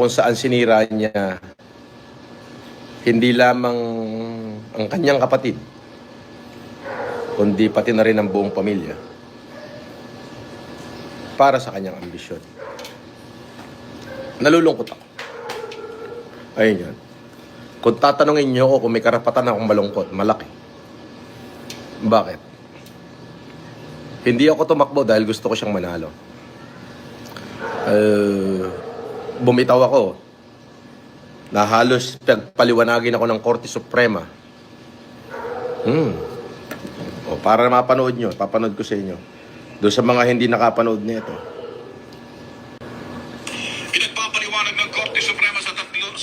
kung saan sinira niya hindi lamang ang kanyang kapatid, kundi pati na rin ang buong pamilya para sa kanyang ambisyon. Nalulungkot ako. Ayun yun. Kung tatanungin niyo ako kung may karapatan akong malungkot, malaki. Bakit? Hindi ako tumakbo dahil gusto ko siyang manalo. Bumitaw ako na halos paliwanagin ako ng Korte Suprema. O, para mapanood nyo, papanood ko sa inyo. Doon sa mga hindi nakapanood nito. Pinagpapaliwanag ng Korte Suprema sa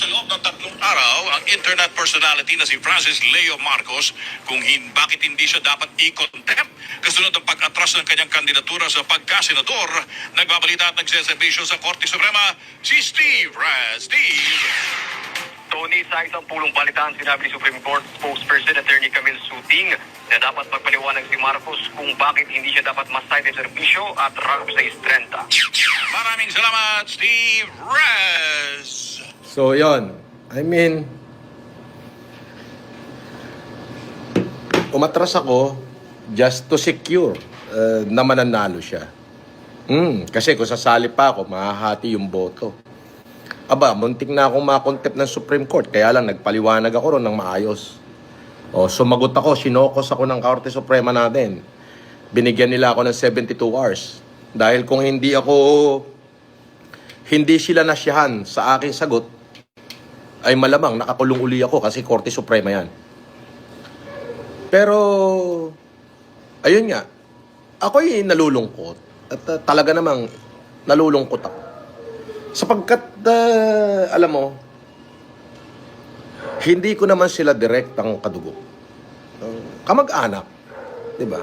loob ng 3 araw ang internet personality na si Francis Leo Marcos kung bakit hindi siya dapat i-contempt kasunod ng pag-atras ng kanyang kandidatura sa pagkasenador. Nagbabalita at nagseservisyo sa Korte Suprema si Steve Raz. Steve! Tony, sa isang pulong balitaan, sinabi ni Supreme Court spokesperson Attorney Camille Suting na dapat magpaliwanag si Marcos kung bakit hindi siya dapat masay sa serbisyo at rango sa 30. Maraming salamat, Steve Raz! So, yon. I mean, umatras ako just to secure na mananalo siya. Kasi kung sasali pa ako, mahahati yung boto. Aba, muntik na akong makontempt ng Supreme Court. Kaya lang, nagpaliwanag ako ron ng maayos. O, sumagot ako, sinokos ako ng Korte Suprema natin. Binigyan nila ako ng 72 hours. Dahil kung hindi sila nasyahan sa aking sagot, ay malamang nakakulong uli ako kasi Korte Suprema yan. Pero, ayun nga, ako'y nalulungkot. At talaga namang nalulungkot ako. Sapagkat, alam mo, hindi ko naman sila direktang kadugo. Kamag-anak, di ba?